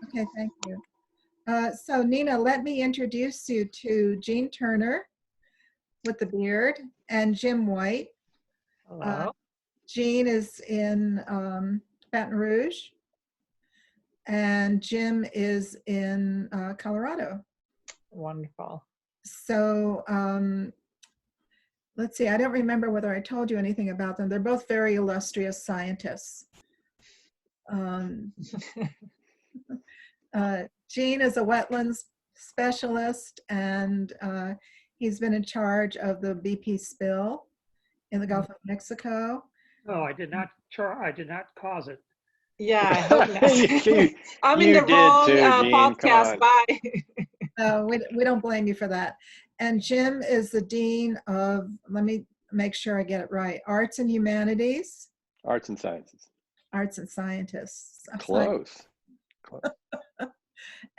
Okay, thank you. So Nina, let me introduce you to Jean Turner with the beard and Jim White. Hello. Jean is in Baton Rouge and Jim is in Colorado. Wonderful. So let's see, I don't remember whether I told you anything about them. They're both very illustrious scientists. Gene is a wetlands specialist, and he's been in charge of the BP spill in the Gulf of Mexico. Oh, I did not cause it. Yeah, I hope not. You I'm in the did wrong too, Jean. Come podcast. on. Bye. We don't blame you for that. And Jim is the dean of, let me make sure I get it right, Arts and Humanities. Arts and Sciences. Arts and Scientists. Close.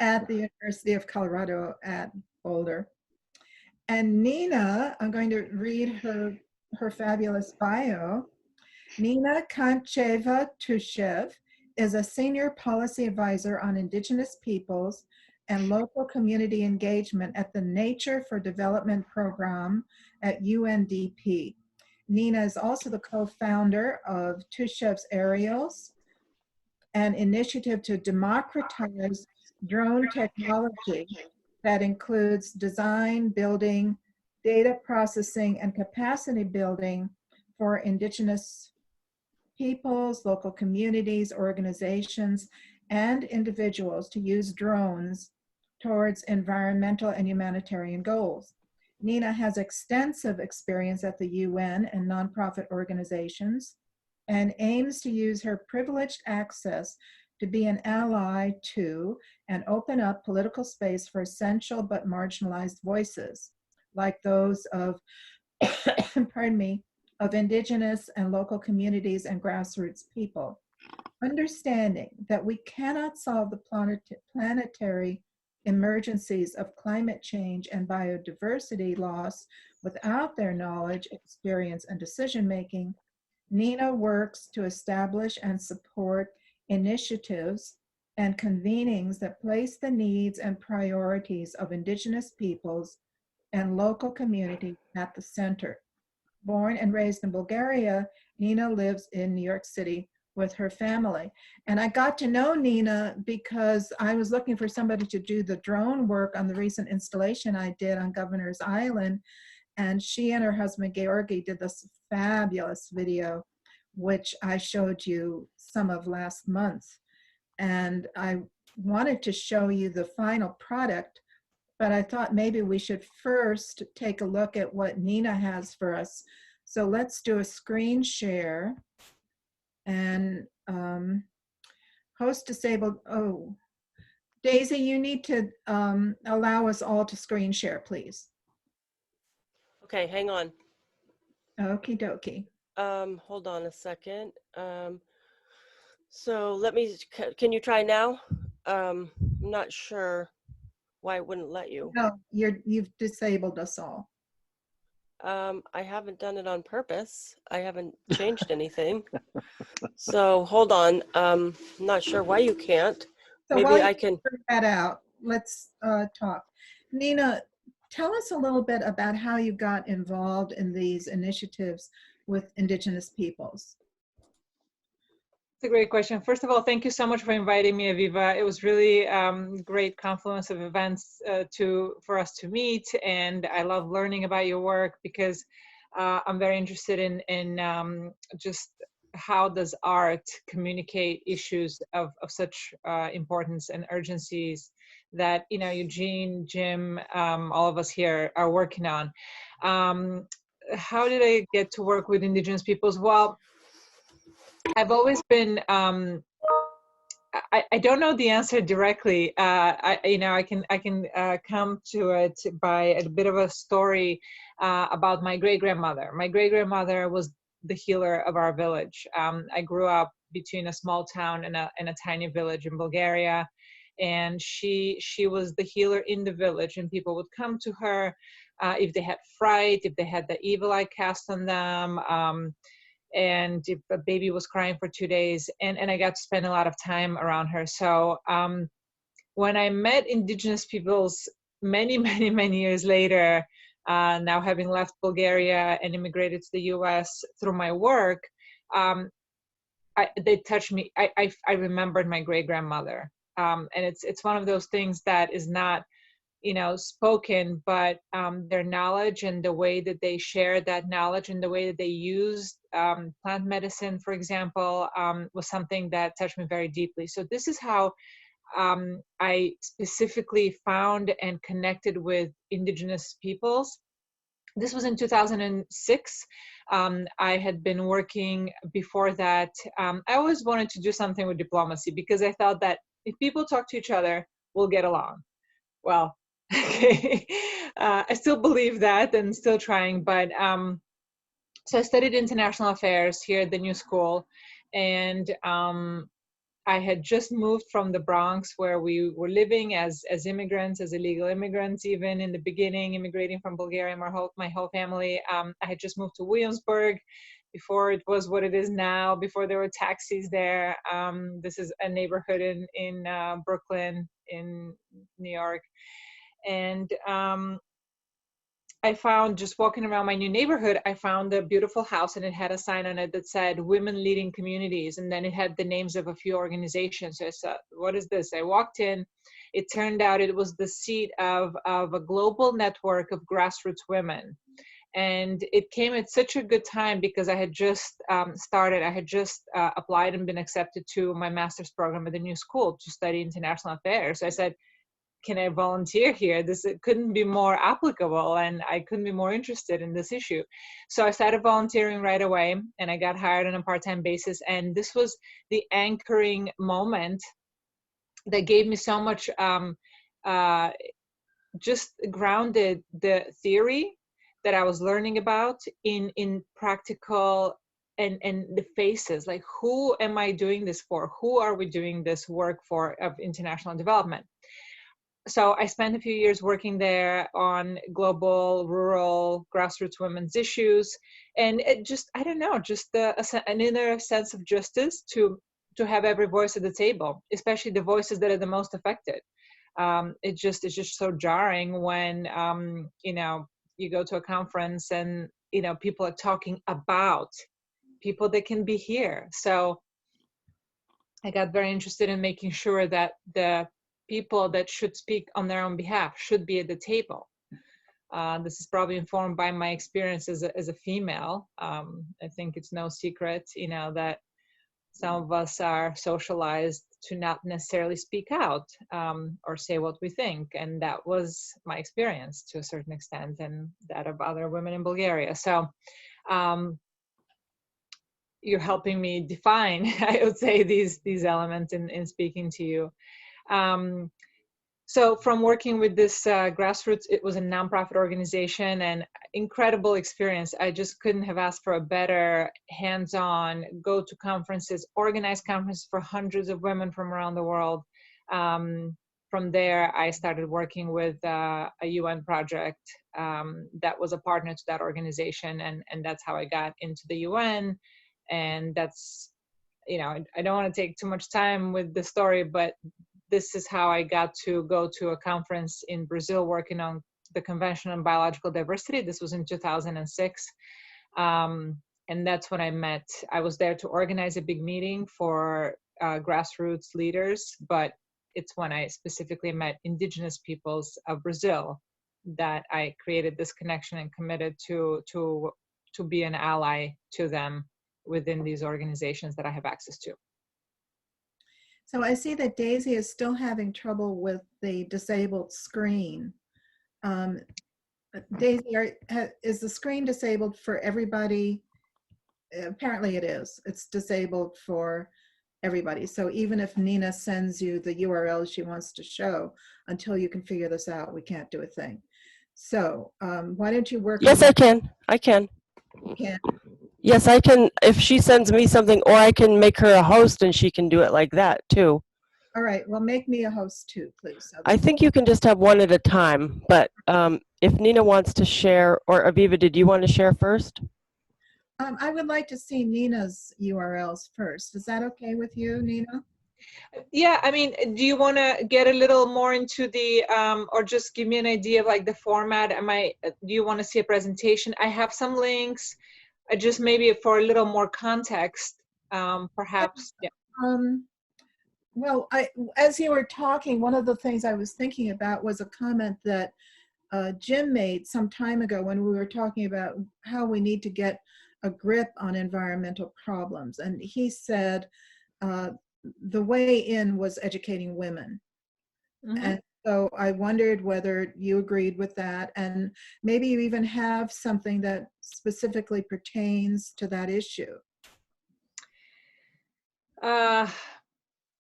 At the University of Colorado at Boulder. And Nina, I'm going to read her fabulous bio. Nina Kancheva-Tushev is a senior policy advisor on Indigenous peoples and local community engagement at the Nature for Development program at UNDP. Nina is also the co-founder of Tushev's Aerials, an initiative to democratize drone technology that includes design, building, data processing, and capacity building for Indigenous peoples, local communities, organizations, and individuals to use drones towards environmental and humanitarian goals. Nina has extensive experience at the UN and nonprofit organizations and aims to use her privileged access to be an ally to and open up political space for essential but marginalized voices, like those of, pardon me, of Indigenous and local communities and grassroots people. Understanding that we cannot solve the planetary emergencies of climate change and biodiversity loss without their knowledge, experience, and decision-making, Nina works to establish and support initiatives and convenings that place the needs and priorities of Indigenous peoples and local communities at the center. Born and raised in Bulgaria, Nina lives in New York City with her family. And I got to know Nina because I was looking for somebody to do the drone work on the recent installation I did on Governor's Island. And she and her husband, Georgi, did this fabulous video, which I showed you some of last month. And I wanted to show you the final product, but I thought maybe we should first take a look at what Nina has for us. So let's do a screen share. And host disabled, oh, Daisy, you need to allow us all to screen share, please. Okay, hang on. Okie dokie. Hold on a second. So let me, can you try now? I'm not sure why it wouldn't let you. No, you've disabled us all. I haven't done it on purpose. I haven't changed anything. So hold on. I'm not sure why you can't. So maybe I can figure that out. Let's talk. Nina, tell us a little bit about how you got involved in these initiatives with Indigenous peoples. It's a great question. First of all, thank you so much for inviting me, Aviva. It was really great confluence of events for us to meet, and I love learning about your work because I'm very interested in just how does art communicate issues of such importance and urgencies that Eugene, Jim, all of us here are working on. How did I get to work with Indigenous peoples? Well, I've always been, I don't know the answer directly. I can come to it by a bit of a story about my great-grandmother. My great-grandmother was the healer of our village. I grew up between a small town and a tiny village in Bulgaria. And she was the healer in the village, and people would come to her if they had fright, if they had the evil eye cast on them, and if a baby was crying for 2 days, and I got to spend a lot of time around her. So when I met indigenous peoples many, many, many years later, now having left Bulgaria and immigrated to the US through my work, they touched me. I remembered my great grandmother. And it's one of those things that is not, spoken, but their knowledge and the way that they shared that knowledge and the way that they used plant medicine, for example, was something that touched me very deeply. So this is how I specifically found and connected with indigenous peoples. This was in 2006. I had been working before that. I always wanted to do something with diplomacy because I thought that if people talk to each other, we'll get along. Well, okay. I still believe that and still trying, but so I studied international affairs here at the New School, and I had just moved from the Bronx, where we were living as immigrants, as illegal immigrants, even in the beginning, immigrating from Bulgaria, my whole family. I had just moved to Williamsburg before it was what it is now, before there were taxis there. This is a neighborhood in Brooklyn, in New York. And I found, just walking around my new neighborhood, I found a beautiful house, and it had a sign on it that said Women Leading Communities. And then it had the names of a few organizations. So I said, what is this? I walked in. It turned out it was the seat of a global network of grassroots women. And it came at such a good time because I had just started. I had just applied and been accepted to my master's program at the New School to study international affairs. So I said, can I volunteer here? It couldn't be more applicable, and I couldn't be more interested in this issue. So I started volunteering right away, and I got hired on a part-time basis. And this was the anchoring moment that gave me so much, just grounded the theory that I was learning about in practical and the faces, like, who am I doing this for? Who are we doing this work for of international development? So I spent a few years working there on global, rural, grassroots women's issues. And it just, I don't know, just an inner sense of justice to have every voice at the table, especially the voices that are the most affected. It's just so jarring when, you go to a conference and, people are talking about people that can be here. So I got very interested in making sure that the people that should speak on their own behalf should be at the table. This is probably informed by my experience as a female. I think it's no secret, that some of us are socialized to not necessarily speak out or say what we think. And that was my experience to a certain extent, and that of other women in Bulgaria. So you're helping me define, I would say, these elements in speaking to you. So from working with this grassroots, it was a nonprofit organization, and incredible experience. I just couldn't have asked for a better hands-on, go to conferences, organize conferences for hundreds of women from around the world. From there, I started working with a UN project that was a partner to that organization, and that's how I got into the UN. And that's, I don't want to take too much time with the story, but this is how I got to go to a conference in Brazil working on the Convention on Biological Diversity. This was in 2006. And that's when I was there to organize a big meeting for grassroots leaders, but it's when I specifically met indigenous peoples of Brazil that I created this connection and committed to be an ally to them within these organizations that I have access to. So I see that Daisy is still having trouble with the disabled screen. Daisy, is the screen disabled for everybody? Apparently it is. It's disabled for everybody. So even if Nina sends you the URL she wants to show, until you can figure this out, we can't do a thing. So why don't you work? Yes, I can. You can. Yes, I can. If she sends me something, or I can make her a host and she can do it like that too. All right. Well, make me a host too, please. I think you can just have one at a time, but if Nina wants to share, or Aviva, did you want to share first? I would like to see Nina's URLs first. Is that okay with you, Nina? Yeah, I mean, do you want to get a little more into the, or just give me an idea of like the format? Do you want to see a presentation? I have some links, just maybe for a little more context, perhaps. Yeah. Well, as you were talking, one of the things I was thinking about was a comment that Jim made some time ago when we were talking about how we need to get a grip on environmental problems. And he said the way in was educating women. Mhm. And so I wondered whether you agreed with that, and maybe you even have something that specifically pertains to that issue.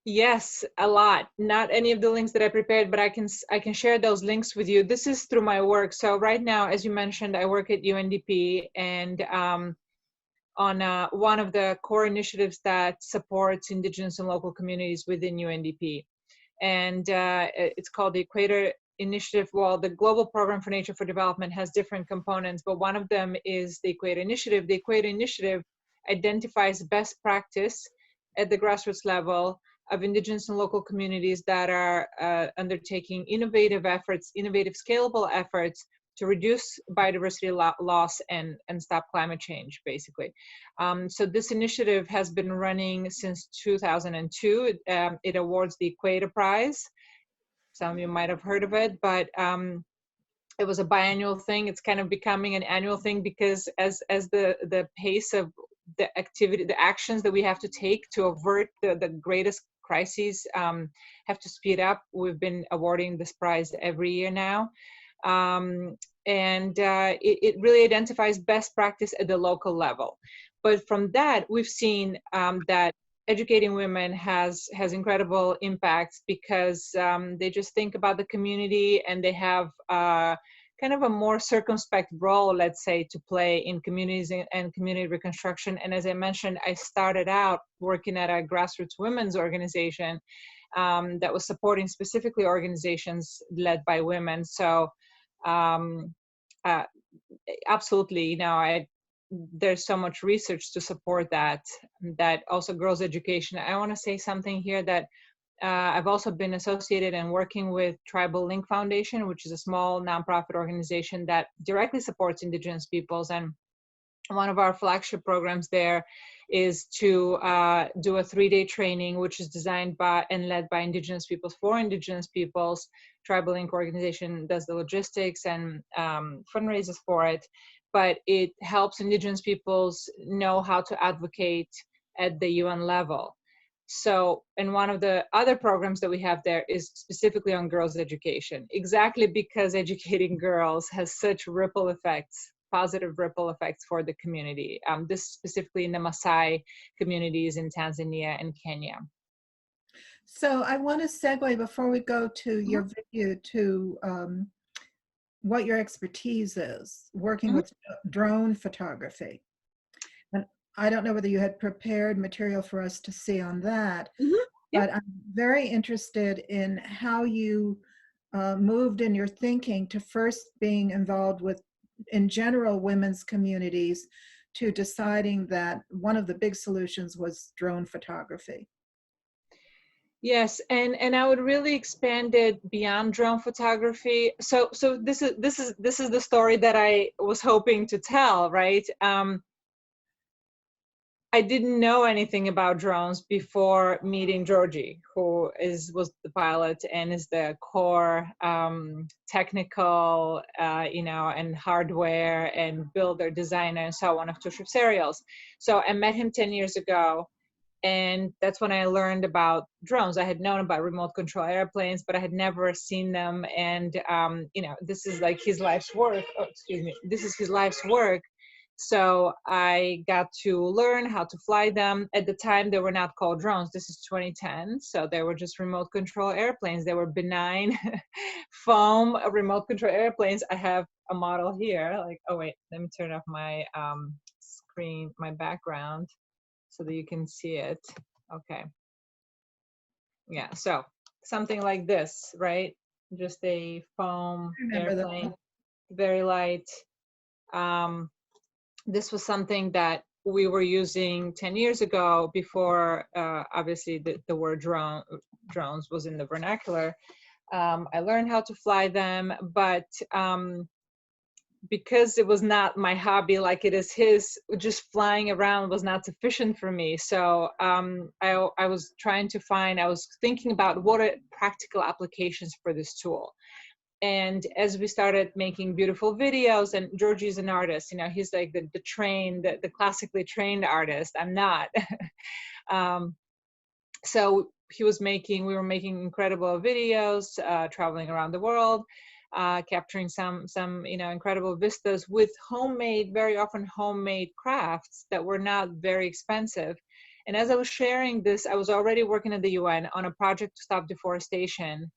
Yes, a lot. Not any of the links that I prepared, but I can share those links with you. This is through my work. So right now, as you mentioned, I work at UNDP, and on one of the core initiatives that supports Indigenous and local communities within UNDP. And it's called the Equator Initiative. Well, the Global Program for Nature for Development has different components, but one of them is the Equator Initiative. The Equator Initiative identifies best practice at the grassroots level of Indigenous and local communities that are undertaking innovative efforts, innovative scalable efforts to reduce biodiversity loss and stop climate change, basically. So this initiative has been running since 2002. It awards the Equator Prize. Some of you might have heard of it, but it was a biannual thing. It's kind of becoming an annual thing because as the pace of the activity, the actions that we have to take to avert the greatest crises have to speed up. We've been awarding this prize every year now. It really identifies best practice at the local level. But from that, we've seen that educating women has incredible impacts because they just think about the community, and they have kind of a more circumspect role, let's say, to play in communities and community reconstruction. And as I mentioned, I started out working at a grassroots women's organization that was supporting specifically organizations led by women. So absolutely, there's so much research to support that also girls' education. I want to say something here that I've also been associated and working with Tribal Link Foundation, which is a small nonprofit organization that directly supports Indigenous peoples. And one of our flagship programs there is to do a 3-day training, which is designed by and led by Indigenous peoples for Indigenous peoples. Tribal Link organization does the logistics and fundraisers for it, but it helps Indigenous peoples know how to advocate at the UN level. So, and one of the other programs that we have there is specifically on girls' education, exactly because educating girls has such ripple effects, positive ripple effects for the community. This specifically in the Maasai communities in Tanzania and Kenya. So I want to segue before we go to your video to what your expertise is, working with drone photography. And I don't know whether you had prepared material for us to see on that, but I'm very interested in how you moved in your thinking to first being involved with, in general, women's communities, to deciding that one of the big solutions was drone photography. Yes, and I would really expand it beyond drone photography. So this is the story that I was hoping to tell, right? I didn't know anything about drones before meeting Georgie, who was the pilot and is the core technical, and hardware and builder, designer, and so on of Two Ship Serials. So I met him 10 years ago, and that's when I learned about drones. I had known about remote control airplanes, but I had never seen them. And this is like his life's work. Oh, excuse me. This is his life's work. So I got to learn how to fly them. At the time, they were not called drones. This is 2010. So they were just remote control airplanes. They were benign foam remote control airplanes. I have a model here. Like, oh wait, let me turn off my screen, my background, so that you can see it. Okay. Yeah, so something like this, right? Just a foam airplane, very light. This was something that we were using 10 years ago before obviously the word drones was in the vernacular. I learned how to fly them, but because it was not my hobby like it is his, just flying around was not sufficient for me. So I was thinking about what are practical applications for this tool. And as we started making beautiful videos, and Georgie's an artist, you know, he's like the classically trained artist. I'm not. So we were making incredible videos, traveling around the world, capturing some incredible vistas with very often homemade crafts that were not very expensive. And as I was sharing this, I was already working at the UN on a project to stop deforestation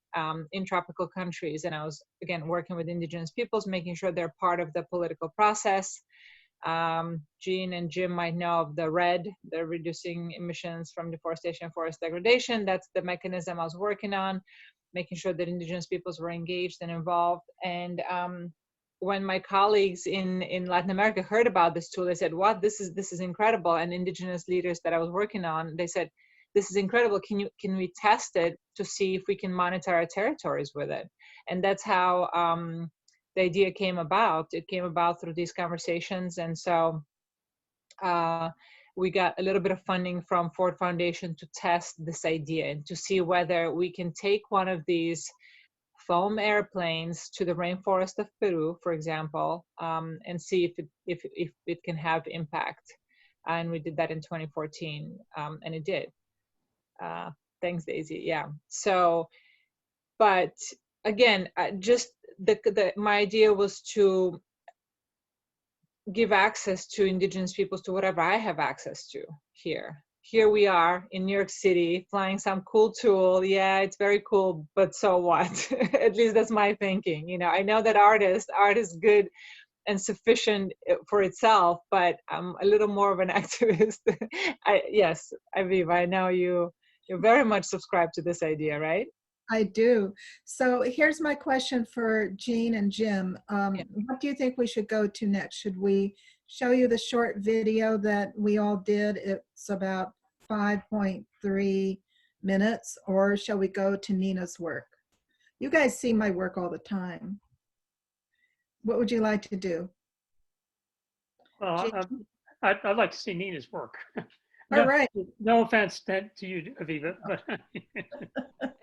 in tropical countries. And I was, again, working with indigenous peoples, making sure they're part of the political process. Jean and Jim might know of the REDD, the Reducing Emissions from Deforestation and Forest Degradation. That's the mechanism I was working on, making sure that indigenous peoples were engaged and involved. And when my colleagues in Latin America heard about this tool, they said, "What? This is incredible!" And indigenous leaders that I was working on, they said, "This is incredible. Can we test it to see if we can monitor our territories with it?" And that's how the idea came about. It came about through these conversations, and so we got a little bit of funding from Ford Foundation to test this idea and to see whether we can take one of these foam airplanes to the rainforest of Peru, for example, and see if it can have impact. And we did that in 2014, and it did. Thanks, Daisy. Yeah. So, but again, my idea was to give access to indigenous peoples to whatever I have access to here. Here we are in New York City flying some cool tool. Yeah, it's very cool, but so what? At least that's my thinking. You know, I know that art is good and sufficient for itself, but I'm a little more of an activist. Yes, Aviva, I know you very much subscribe to this idea, right? I do. So here's my question for Jean and Jim. What do you think we should go to next? Should we show you the short video that we all did? It's about 5.3 minutes, or shall we go to Nina's work? You guys see my work all the time. What would you like to do? Well, I'd like to see Nina's work. All right. No offense to you, Aviva, but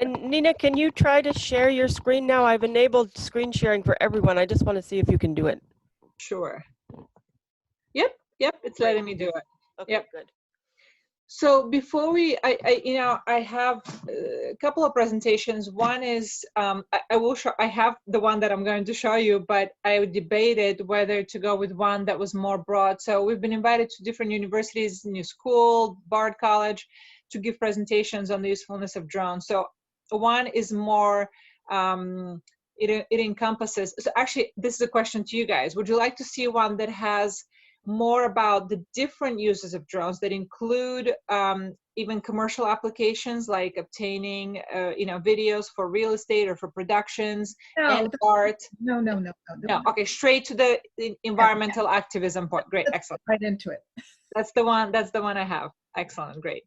And Nina, can you try to share your screen now? I've enabled screen sharing for everyone. I just want to see if you can do it. Sure. Yep, it's letting me do it. Okay, Yep. good. So before I have a couple of presentations. One is I have the one that I'm going to show you, but I debated whether to go with one that was more broad. So we've been invited to different universities, New School, Bard College, to give presentations on the usefulness of drones. So one is more, it encompasses, so actually this is a question to you guys. Would you like to see one that has more about the different uses of drones that include even commercial applications like obtaining videos for real estate or for productions and art? No. Okay, straight to the environmental activism point. Great, excellent. Right into it. That's the one I have. Excellent, great.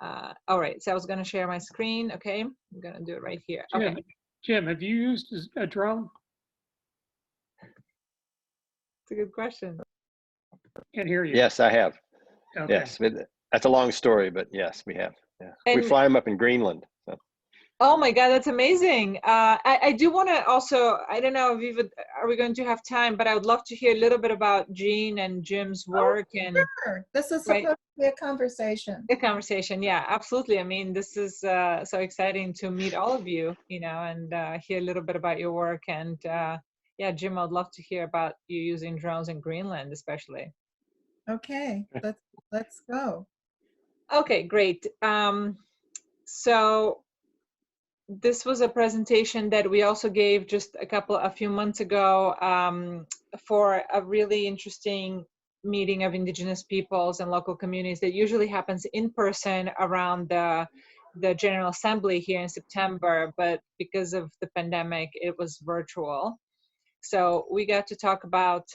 All right, so I was going to share my screen. Okay, I'm going to do it right here. Okay. Jim, have you used a drone? It's a good question. Can't hear you. Yes, I have. Okay. Yes, that's a long story, but yes, we have. Yeah, we And- fly them up in Greenland. So. Oh my God, that's amazing. I do want to also, I don't know if are we going to have time, but I would love to hear a little bit about Jean and Jim's work and Sure. This is Right. supposed to be a conversation. the conversation. Yeah, absolutely. I mean, this is so exciting to meet all of you, and hear a little bit about your work. And yeah, Jim, I'd love to hear about you using drones in Greenland, especially. Okay, let's go. Okay, great. So this was a presentation that we also gave just a few months ago for a really interesting meeting of indigenous peoples and local communities that usually happens in person around the General Assembly here in September, but because of the pandemic, it was virtual. So we got to talk about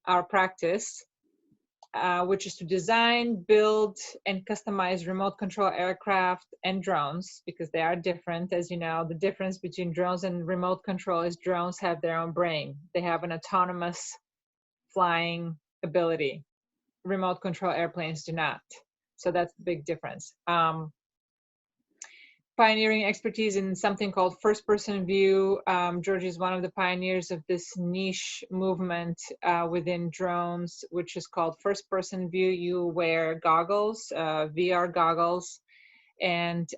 our practice. which is to design, build, and customize remote control aircraft and drones, because they are different. As you know, the difference between drones and remote control is drones have their own brain. They have an autonomous flying ability. Remote control airplanes do not. So that's the big difference. Pioneering expertise in something called first-person view. Georgie is one of the pioneers of this niche movement within drones, which is called first-person view. You wear goggles, VR goggles, and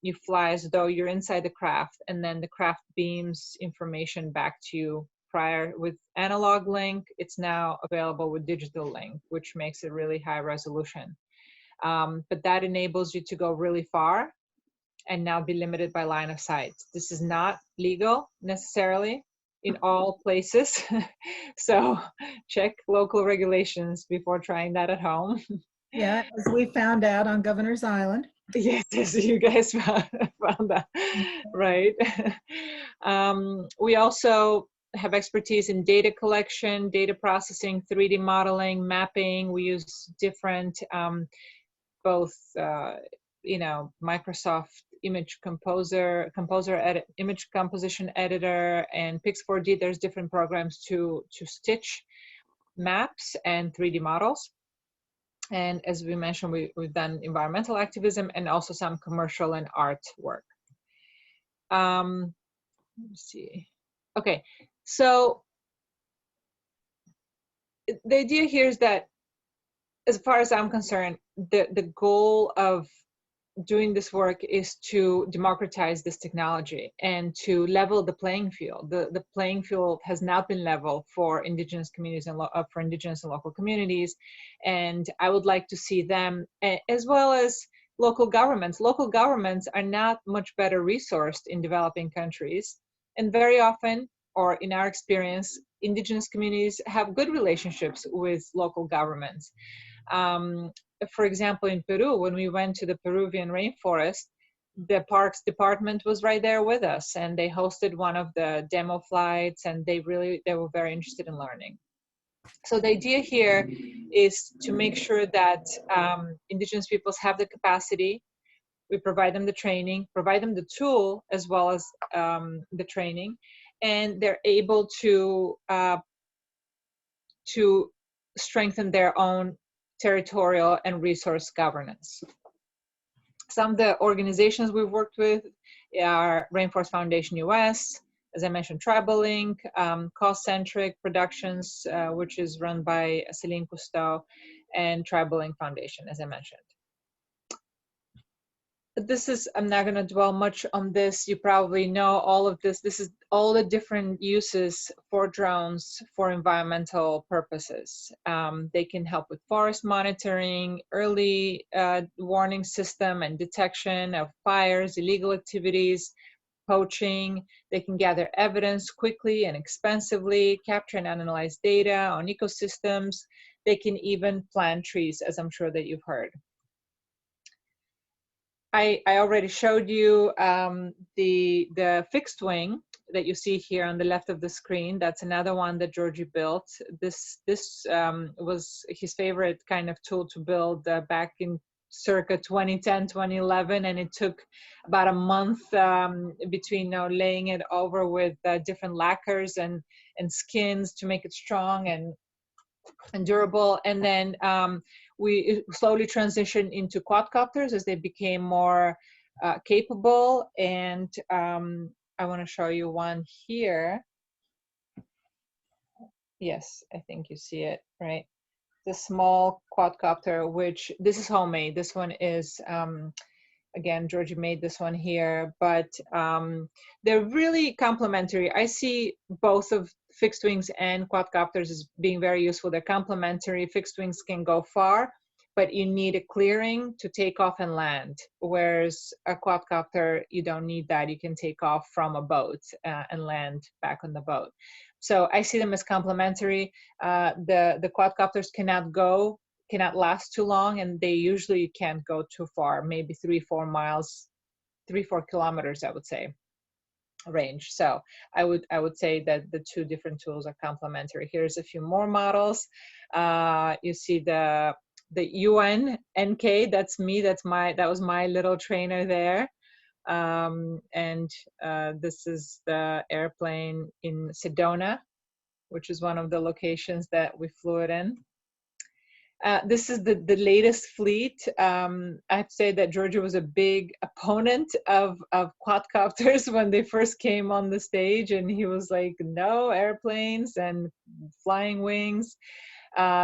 you fly as though you're inside the craft, and then the craft beams information back to you. Prior with analog link, it's now available with digital link, which makes it really high resolution. But that enables you to go really far and now be limited by line of sight. This is not legal necessarily in all places. So check local regulations before trying that at home. Yeah, as we found out on Governor's Island. Yes, yes, you guys found that, right? We also have expertise in data collection, data processing, 3D modeling, mapping. We use different, both, Microsoft Image Composer, Image Composition Editor, and Pix4D. There's different programs to stitch maps and 3D models. And as we mentioned, we've done environmental activism and also some commercial and art work. Let me see. Okay, so the idea here is that, as far as I'm concerned, the goal of doing this work is to democratize this technology and to level the playing field. The playing field has not been leveled for indigenous communities and for indigenous and local communities, and I would like to see them, as well as local governments. Local governments are not much better resourced in developing countries, and very often, or in our experience, indigenous communities have good relationships with local governments. For example, in Peru, when we went to the Peruvian rainforest, the Parks Department was right there with us, and they hosted one of the demo flights, and they were very interested in learning. So the idea here is to make sure that indigenous peoples have the capacity. We provide them the training, provide them the tool as well as the training, and they're able to strengthen their own territorial and resource governance. Some of the organizations we've worked with are Rainforest Foundation US, as I mentioned, TribalLink, Cost-Centric Productions, which is run by Celine Cousteau, and TribalLink Foundation, as I mentioned. I'm not going to dwell much on this. You probably know all of this. This is all the different uses for drones for environmental purposes. They can help with forest monitoring, early warning system and detection of fires, illegal activities, poaching. They can gather evidence quickly and expensively, capture and analyze data on ecosystems. They can even plant trees, as I'm sure that you've heard. I already showed you the fixed wing that you see here on the left of the screen. That's another one that Georgie built. This was his favorite kind of tool to build back in circa 2010, 2011, and it took about a month between laying it over with different lacquers and skins to make it strong and durable. And then we slowly transitioned into quadcopters as they became more capable. And I want to show you one here. Yes, I think you see it, right? The small quadcopter, which this is homemade. This one is, again, Georgie made this one here, but they're really complementary. I see both of fixed wings and quadcopters as being very useful. They're complementary. Fixed wings can go far, but you need a clearing to take off and land, whereas a quadcopter, you don't need that. You can take off from a boat and land back on the boat. So I see them as complementary. The quadcopters cannot last too long, and they usually can't go too far, maybe 3-4 miles, 3-4 kilometers, I would say. range. So I would say that the two different tools are complementary. Here's a few more models. You see the UN NK, that's me, that was my little trainer there. And this is the airplane in Sedona, which is one of the locations that we flew it in. This is the latest fleet. I have to say that Georgia was a big opponent of quadcopters when they first came on the stage, and he was like, no airplanes and flying wings.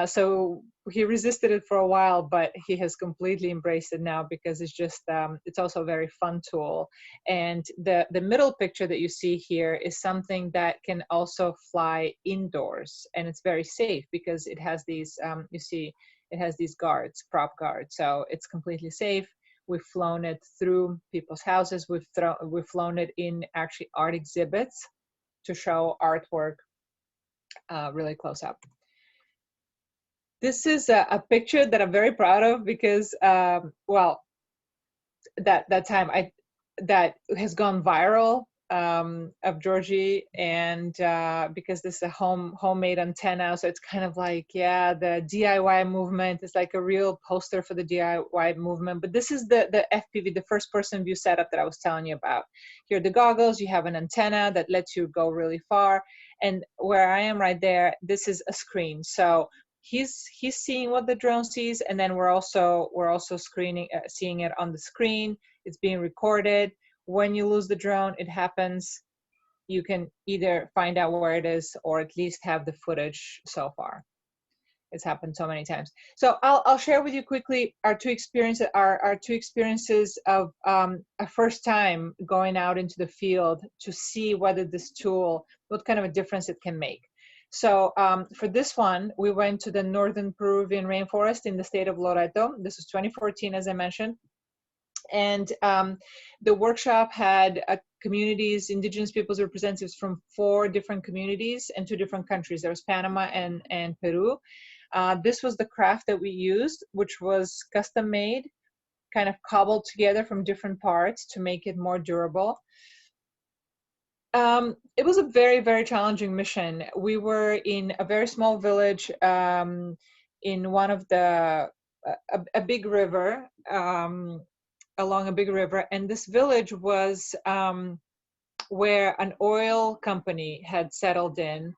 So he resisted it for a while, but he has completely embraced it now because it's just, it's also a very fun tool. And the middle picture that you see here is something that can also fly indoors, and it's very safe because it has these, you see, it has these guards, prop guards. So it's completely safe. We've flown it through people's houses. We've flown it in actually art exhibits to show artwork really close up. This is a picture that I'm very proud of because, well, that time that has gone viral of Georgie, and because this is a homemade antenna, so it's kind of like, yeah, the DIY movement is like a real poster for the DIY movement. But this is the FPV, the first person view setup that I was telling you about. Here are the goggles. You have an antenna that lets you go really far, and where I am right there, this is a screen. So he's seeing what the drone sees, and then we're also seeing it on the screen. It's being recorded. When you lose the drone, it happens. You can either find out where it is or at least have the footage so far. It's happened so many times. So I'll share with you quickly our two experiences of a first time going out into the field to see whether this tool, what kind of a difference it can make. So for this one, we went to the northern Peruvian rainforest in the state of Loreto. This was 2014, as I mentioned. And the workshop had communities, indigenous peoples representatives from 4 different communities and 2 different countries. There was Panama and Peru. This was the craft that we used, which was custom made, kind of cobbled together from different parts to make it more durable. It was a very, very challenging mission. We were in a very small village in one of the, a big river, along a big river. And this village was where an oil company had settled in.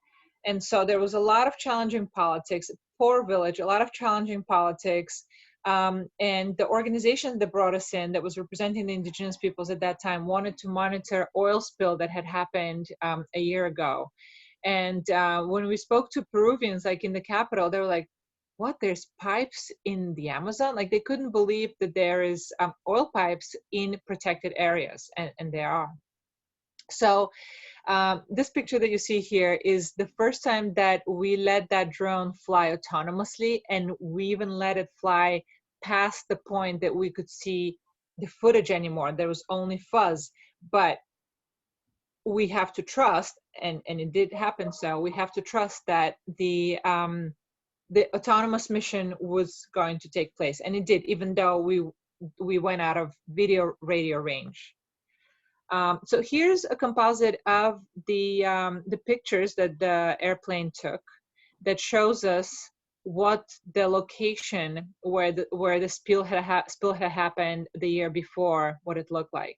And so there was a lot of challenging politics, poor village, a lot of challenging politics. And the organization that brought us in, that was representing the indigenous peoples at that time, wanted to monitor oil spill that had happened a year ago. And when we spoke to Peruvians, like in the capital, they were like, what, there's pipes in the Amazon? Like they couldn't believe that there is oil pipes in protected areas, and there are. So this picture that you see here is the first time that we let that drone fly autonomously, and we even let it fly past the point that we could see the footage anymore. There was only fuzz, but we have to trust, and it did happen, so we have to trust that the autonomous mission was going to take place, and it did, even though we went out of video radio range. So here's a composite of the pictures that the airplane took that shows us what the location where the spill had happened the year before, what it looked like.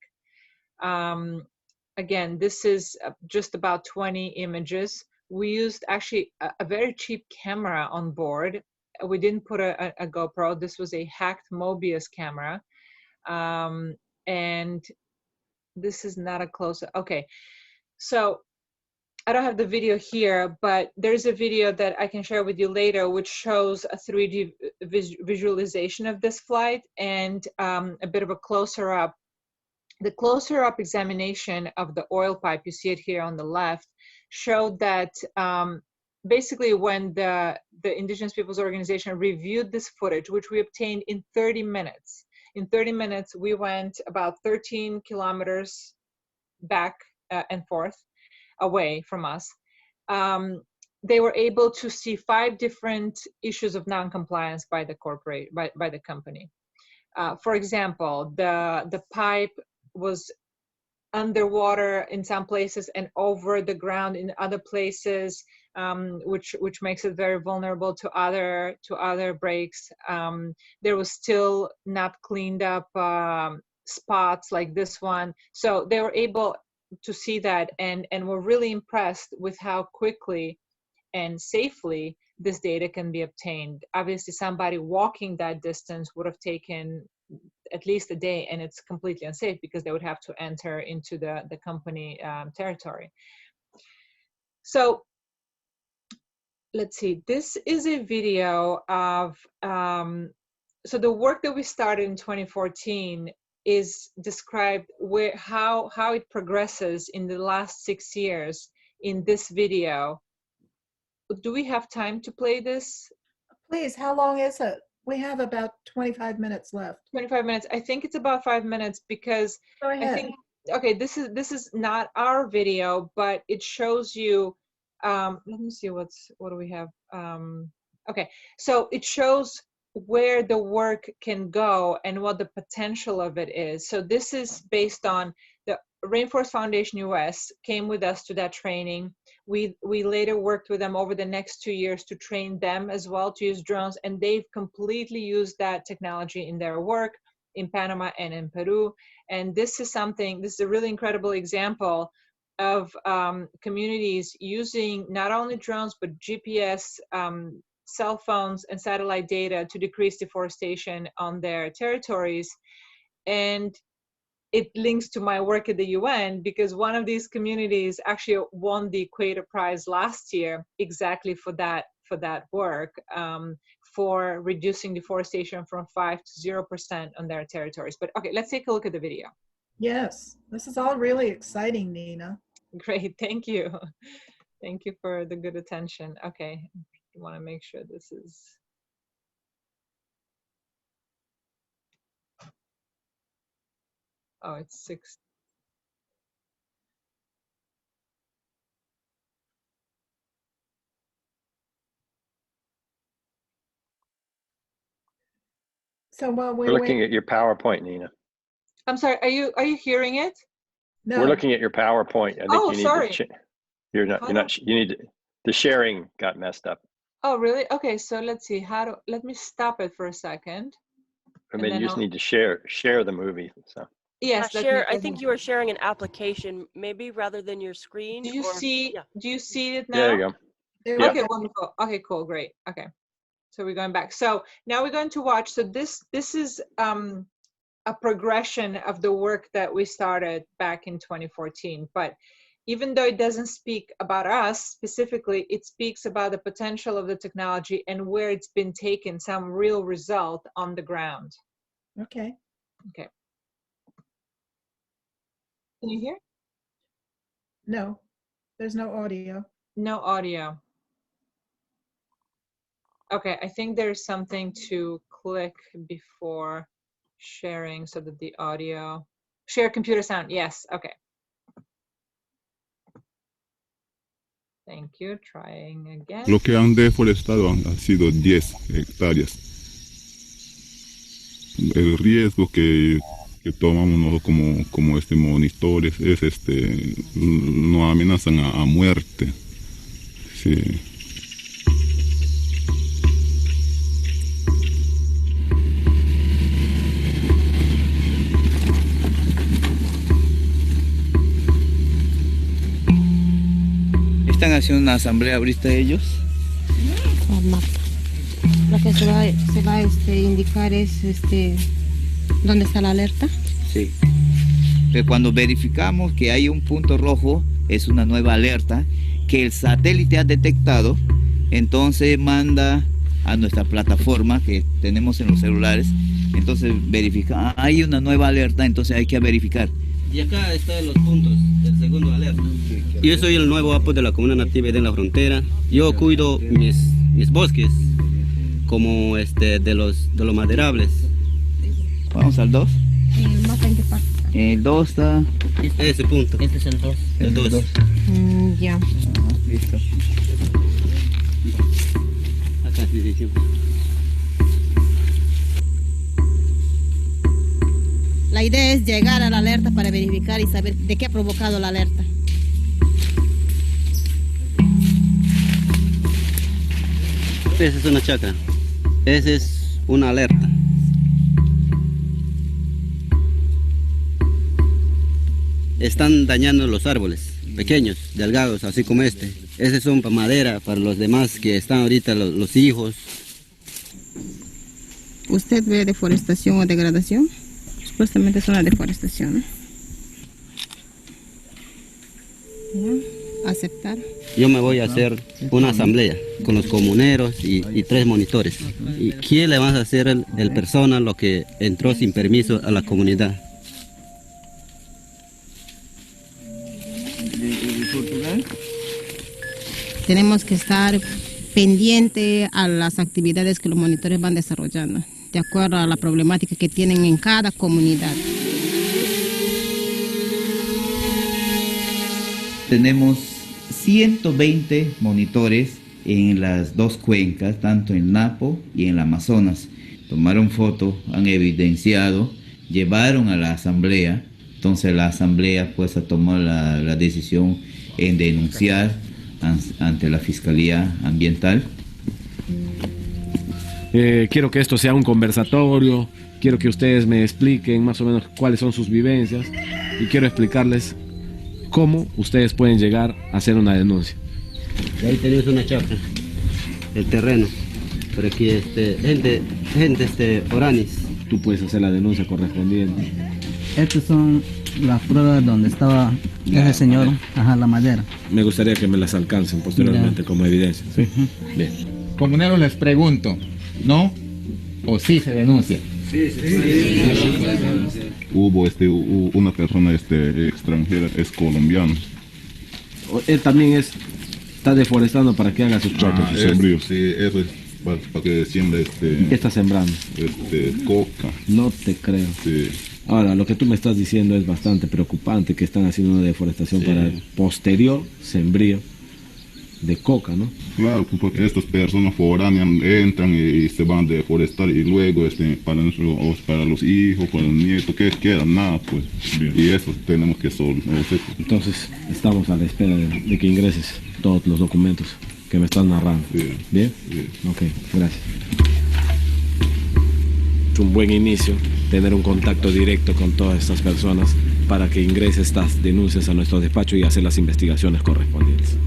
Again, this is just about 20 images. We used actually a very cheap camera on board. We didn't put a GoPro. This was a hacked Mobius camera. And this is not a close-up. Okay, so I don't have the video here, but there's a video that I can share with you later, which shows a 3D visualization of this flight and a bit of a closer up. The closer up examination of the oil pipe, you see it here on the left, showed that basically when the Indigenous Peoples Organization reviewed this footage, which we obtained in 30 minutes. In 30 minutes, we went about 13 kilometers back and forth away from us. They were able to see 5 different issues of non-compliance by the company. For example, the pipe was underwater in some places and over the ground in other places, which makes it very vulnerable to other breaks. There was still not cleaned up spots like this one, so they were able to see that and were really impressed with how quickly and safely this data can be obtained. Obviously, somebody walking that distance would have taken at least a day, and it's completely unsafe because they would have to enter into the company territory. So let's see, this is a video of, so the work that we started in 2014 is described how it progresses in the last 6 years in this video. Do we have time to play this? Please, how long is it? We have about 25 minutes left. 25 minutes. I think it's about 5 minutes because Go ahead. I think, okay, this is not our video, but it shows you, let me see what do we have? Okay, so it shows where the work can go and what the potential of it is. So this is based on the Rainforest Foundation US came with us to that training. We later worked with them over the next 2 years to train them as well to use drones, and they've completely used that technology in their work in Panama and in Peru. And this is a really incredible example of communities using not only drones, but GPS, cell phones and satellite data to decrease deforestation on their territories. And it links to my work at the UN because one of these communities actually won the Equator Prize last year exactly for that work, for reducing deforestation from 5 to 0% on their territories. But okay, let's take a look at the video. Yes, this is all really exciting, Nina. Great, thank you. Thank you for the good attention. Okay, I want to make sure this is. Oh, it's 6. So while We're looking at your PowerPoint, Nina. I'm sorry, are you hearing it? No. We're looking at your PowerPoint. I think Oh, you need sorry. to you're not, you need to, the sharing got messed up. Oh, really? Okay, so let's see, let me stop it for a second. I And mean, then you just I'll- need to share the movie. So Yes, let me- Share. I let think me- you are sharing an application, maybe rather than your screen. Do you or- see? Yeah. Do you see it now? there you go. There Yeah. you Okay, go. wonderful. Okay, cool, great. Okay, so we're going back. So now we're going to watch. So this is a progression of the work that we started back in 2014. But even though it doesn't speak about us specifically, it speaks about the potential of the technology and where it's been taken, some real result on the ground. Okay. Okay. Can you hear? No, there's no audio. No audio. Okay, I think there's something to click before sharing so that the audio, share computer sound, yes, okay. Thank you, trying again. Lo que han deforestado han sido 10 hectáreas. El riesgo que tomamos nosotros como monitores es nos amenazan a muerte. Sí. ¿Están haciendo una asamblea ahorita ellos? Lo que se va a indicar es dónde está la alerta. Sí. Pero cuando verificamos que hay un punto rojo, es una nueva alerta que el satélite ha detectado, entonces manda a nuestra plataforma que tenemos en los celulares, entonces verifica, hay una nueva alerta, entonces hay que verificar. Y acá están los puntos del segundo alerta. Yo soy el nuevo apo de la comunidad nativa de la frontera. Yo cuido mis bosques como de los maderables. Vamos al 2. ¿El mapa en qué parte? El 2 está... Ese punto. Este es el 2. El 2. Ya. Ajá, listo. Acá sí, sí, sí. La idea es llegar a la alerta para verificar y saber de qué ha provocado la alerta. Esa es una chacra. Esa es una alerta. Están dañando los árboles, pequeños, delgados, así como este. Ese son para madera, para los demás que están ahorita, los hijos. ¿Usted ve deforestación o degradación? Supuestamente es una deforestación. ¿Ya? Aceptar. Yo me voy a hacer una asamblea con los comuneros y 3 monitores. ¿Y quién le va a hacer el persona lo que entró sin permiso a la comunidad? Tenemos que estar pendiente a las actividades que los monitores van desarrollando, de acuerdo a la problemática que tienen en cada comunidad. Tenemos 120 monitores en las 2 cuencas, tanto en Napo y en el Amazonas. Tomaron fotos, han evidenciado, llevaron a la asamblea. Entonces la asamblea pues tomó la decisión en denunciar ante la Fiscalía Ambiental. Quiero que esto sea un conversatorio, quiero que ustedes me expliquen más o menos cuáles son sus vivencias y quiero explicarles cómo ustedes pueden llegar a hacer una denuncia. Y ahí tenemos una chacra, el terreno. Por aquí gente Oranis. Tú puedes hacer la denuncia correspondiente. Estas son las pruebas donde estaba ese señor, la madera. Me gustaría que me las alcancen posteriormente como evidencia. ¿Sí? Bien. Comuneros, les pregunto, ¿no? ¿O sí se denuncia? Sí. Hubo una persona extranjera, es colombiano. Él también está deforestando para que haga sus propios sembríos. Sí, eso es para que siembre ¿Qué está sembrando? Coca. No te creo. Sí. Ahora, lo que tú me estás diciendo es bastante preocupante, que están haciendo una deforestación para el posterior sembrío de coca, ¿no? Claro, porque estas personas foráneas entran y se van a deforestar y luego para los hijos, para los nietos, que quieran nada, pues. Bien. Y eso tenemos que solucionar. Entonces, estamos a la espera de que ingreses todos los documentos que me estás narrando. Bien. ¿Bien? Bien. Ok, gracias. Es un buen inicio tener un contacto directo con todas estas personas para que ingrese estas denuncias a nuestro despacho y hacer las investigaciones correspondientes.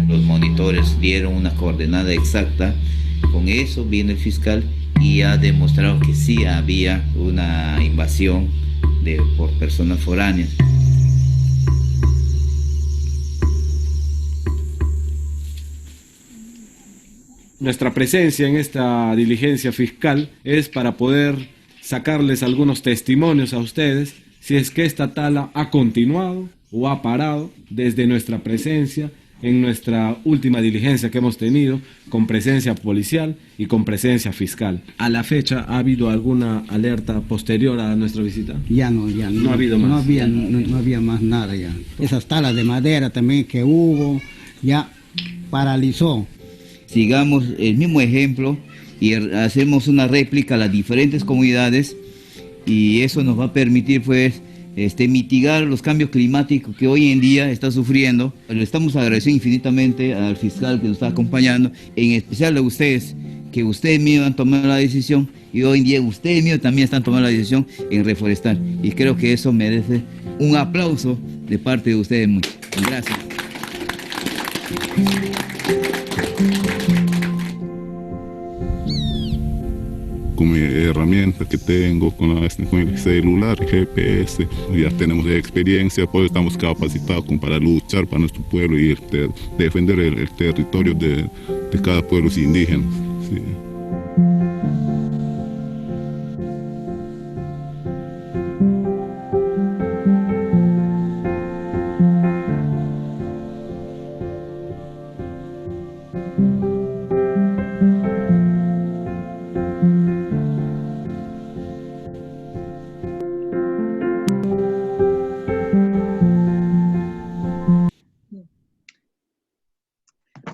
Los monitores dieron una coordenada exacta, con eso viene el fiscal y ha demostrado que sí había una invasión por personas foráneas. Nuestra presencia en esta diligencia fiscal es para poder sacarles algunos testimonios a ustedes si es que esta tala ha continuado o ha parado desde nuestra presencia en nuestra última diligencia que hemos tenido con presencia policial y con presencia fiscal. ¿A la fecha ha habido alguna alerta posterior a nuestra visita? Ya no ha habido más. No había más nada ya. Esas talas de madera también que hubo ya paralizó. Sigamos el mismo ejemplo y hacemos una réplica a las diferentes comunidades y eso nos va a permitir pues mitigar los cambios climáticos que hoy en día está sufriendo. Le estamos agradeciendo infinitamente al fiscal que nos está acompañando, en especial a ustedes, que ustedes mismos han tomado la decisión y hoy en día ustedes mismos también están tomando la decisión en reforestar y creo que eso merece un aplauso de parte de ustedes. Muchas gracias. Con mi herramienta que tengo, con el celular, GPS, ya tenemos experiencia, pues estamos capacitados para luchar para nuestro pueblo y defender el territorio de cada pueblo indígena. Sí.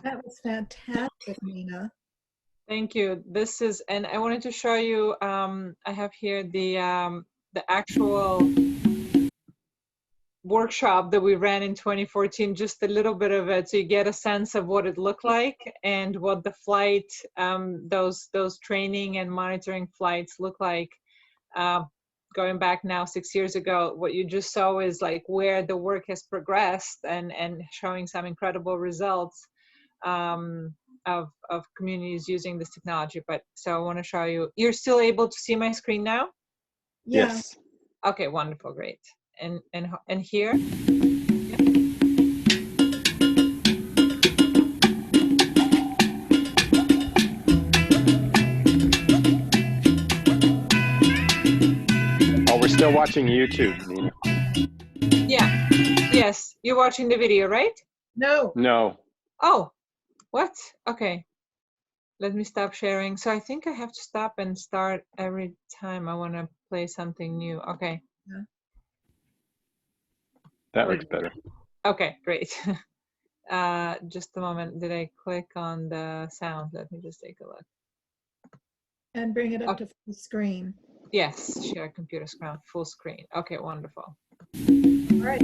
That was fantastic, Nina. Thank you. This is, and I wanted to show you, I have here the actual workshop that we ran in 2014, just a little bit of it, so you get a sense of what it looked like and what the flight, those training and monitoring flights look like. Going back now 6 years ago, what you just saw is like where the work has progressed and showing some incredible results of communities using this technology. But so I want to show you. You're still able to see my screen now? Yeah. Yes. Okay, wonderful, great. And here? Oh, we're still watching YouTube, Nina. Yeah. Yes, you're watching the video, right? No. No. Oh, what? Okay. Let me stop sharing. So I think I have to stop and start every time I want to play something new. Okay. That looks better. Okay, great. Just a moment. Did I click on the sound? Let me just take a look. And bring it up to full screen. Yes, share computer screen, full screen. Okay, wonderful. All right.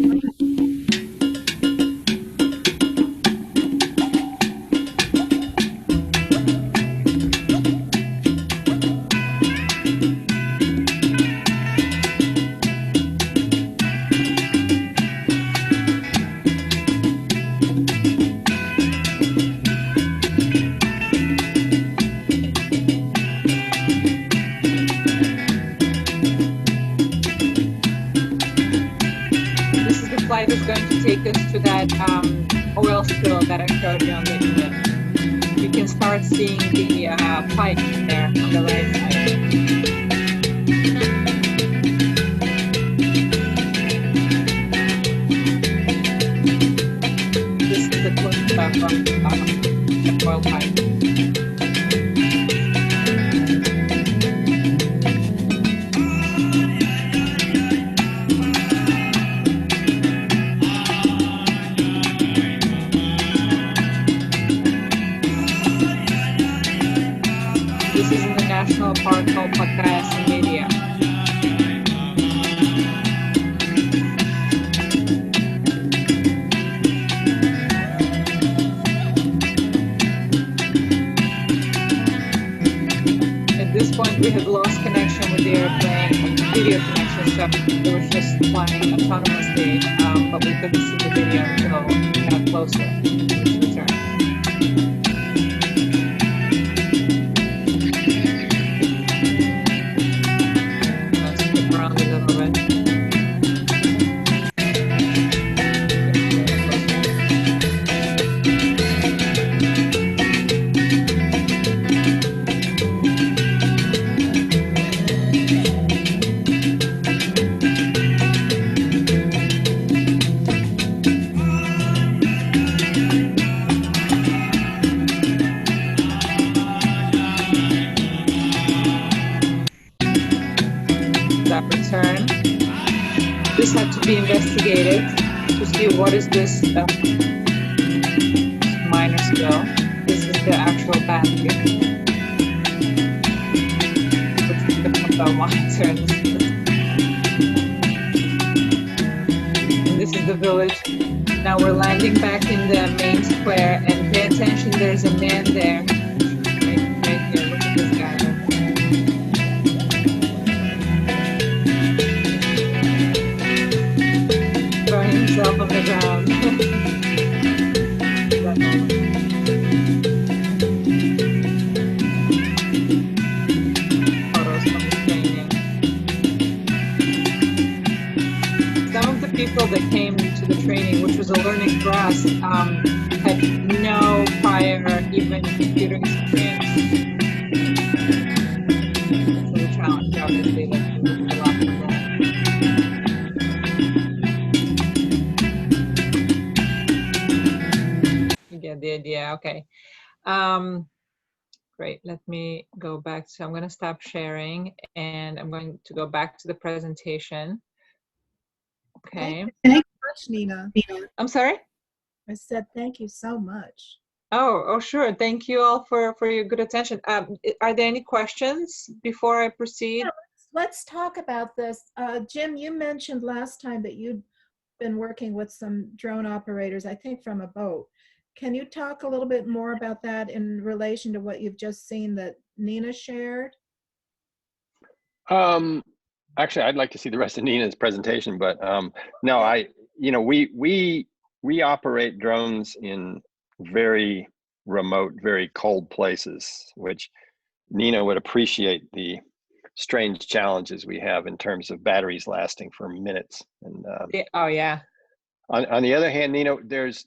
Is going to take us to that oil spill that I showed you on the image. You can start seeing the pipe there on the right side. This is the close-up of the oil pipe. This is in the national park called Pacayas in Media. At this point, we have lost connection with the airplane, video connection, so it was just flying autonomously, but we couldn't see the video until we got closer to its return. Around a little bit. That return. This had to be investigated to see what is this minor spill. This is the actual basket. This is the monitor. And this is the village. Now we're landing back in the main square, and pay attention, there's a man there. Right here, look at this guy. Himself on the ground. Photos from the training. Some of the people that came to the training, which was a learning for us, had no prior even computer experience. So the challenge, obviously, that we moved a lot from that. Get the idea. Okay. Great. Let me go back. So I'm going to stop sharing and I'm going to go back to the presentation. Okay. Thank you so much, Nina. I'm sorry? I said thank you so much. Oh, sure. Thank you all for your good attention. Are there any questions before I proceed? Yeah, let's talk about this. Jim, you mentioned last time that you'd been working with some drone operators, I think from a boat. Can you talk a little bit more about that in relation to what you've just seen that Nina shared? Actually, I'd like to see the rest of Nina's presentation, but no, we operate drones in very remote, very cold places, which Nina would appreciate the strange challenges we have in terms of batteries lasting for minutes. And oh yeah. On the other hand, Nina, there's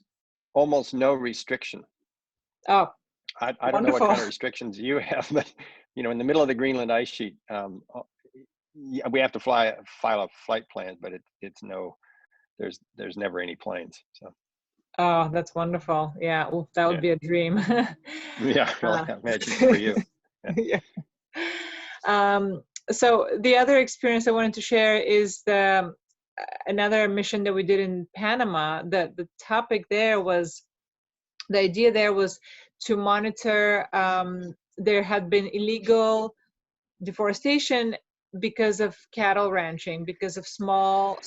almost no restriction. Oh, I don't know what kind of restrictions you have, but in the middle of the Greenland ice sheet, we have to file a flight plan, but there's never any planes. So. Oh, that's wonderful. Yeah, well, that would be a dream. Yeah, I imagine for you. Yeah. So the other experience I wanted to share is another mission that we did in Panama. The topic there was, the idea there was to monitor, there had been illegal deforestation because of cattle ranching, because of small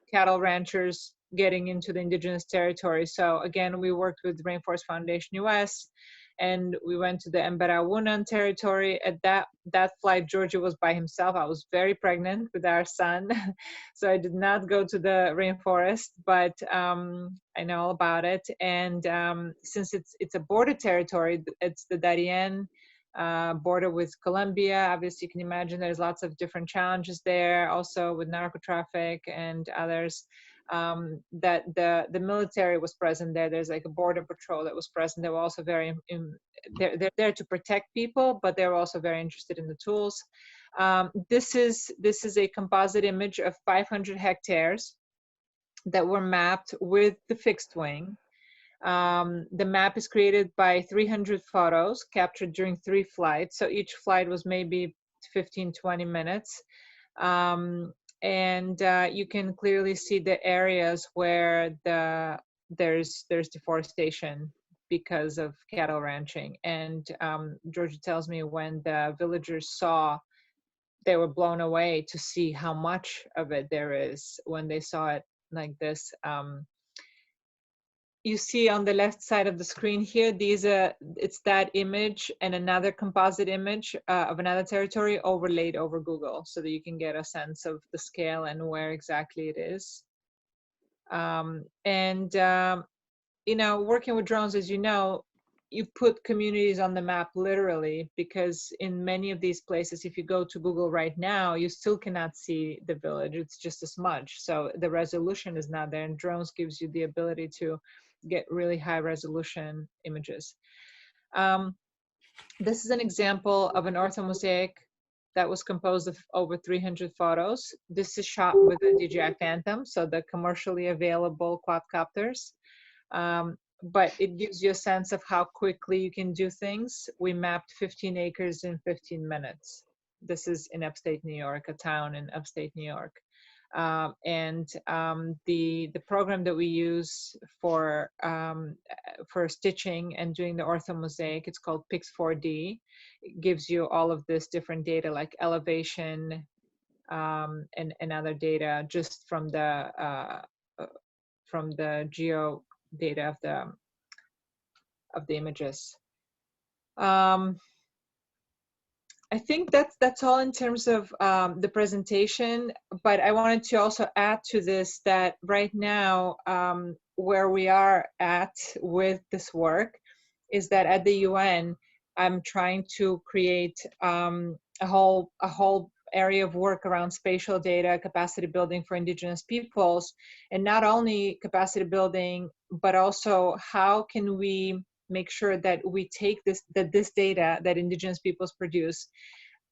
cattle ranchers getting into the indigenous territory. So again, we worked with Rainforest Foundation US, and we went to the Embera-Wunan territory. At that flight, Georgie was by himself. I was very pregnant with our son, so I did not go to the rainforest, but I know all about it. And since it's a border territory, it's the Darien border with Colombia. Obviously, you can imagine there's lots of different challenges there, also with narco traffic and others. That the military was present there. There's like a border patrol that was present. They were also they're there to protect people, but they're also very interested in the tools. This is a composite image of 500 hectares that were mapped with the fixed wing. The map is created by 300 photos captured during 3 flights. So each flight was maybe 15-20 minutes. And you can clearly see the areas where there's deforestation because of cattle ranching. And Georgia tells me when the villagers saw, they were blown away to see how much of it there is when they saw it like this. You see on the left side of the screen here, it's that image and another composite image of another territory overlaid over Google, so that you can get a sense of the scale and where exactly it is. Working with drones, as you know, you put communities on the map literally, because in many of these places, if you go to Google right now, you still cannot see the village. It's just a smudge. So the resolution is not there, and drones gives you the ability to get really high resolution images. This is an example of an orthomosaic that was composed of over 300 photos. This is shot with a DJI Phantom, so the commercially available quadcopters. But it gives you a sense of how quickly you can do things. We mapped 15 acres in 15 minutes. This is in upstate New York, a town in upstate New York. The program that we use for stitching and doing the orthomosaic, it's called Pix4D. It gives you all of this different data like elevation and other data just from the geo data of the images. I think that's all in terms of the presentation, but I wanted to also add to this that right now where we are at with this work is that at the UN, I'm trying to create a whole area of work around spatial data, capacity building for indigenous peoples, and not only capacity building, but also how can we make sure that we take this data that indigenous peoples produce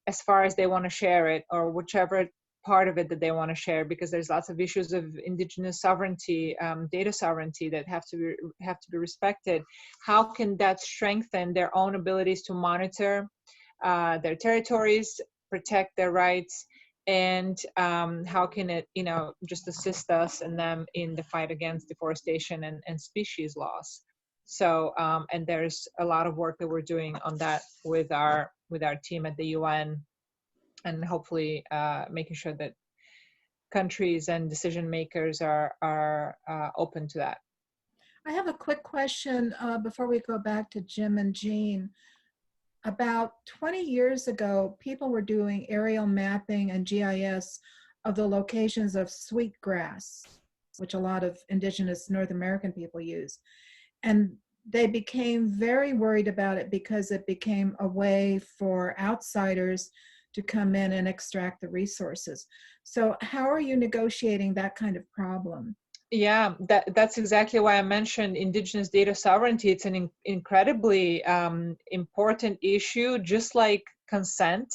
as far as they want to share it, or whichever part of it that they want to share, because there's lots of issues of indigenous sovereignty, data sovereignty that have to be respected. How can that strengthen their own abilities to monitor their territories, protect their rights, and how can it just assist us and them in the fight against deforestation and species loss? So, and there's a lot of work that we're doing on that with our team at the UN, and hopefully making sure that countries and decision makers are open to that. I have a quick question before we go back to Jim and Jean. About 20 years ago, people were doing aerial mapping and GIS of the locations of sweetgrass, which a lot of indigenous North American people use. And they became very worried about it because it became a way for outsiders to come in and extract the resources. So how are you negotiating that kind of problem? Yeah, that's exactly why I mentioned indigenous data sovereignty. It's an incredibly important issue, just like consent.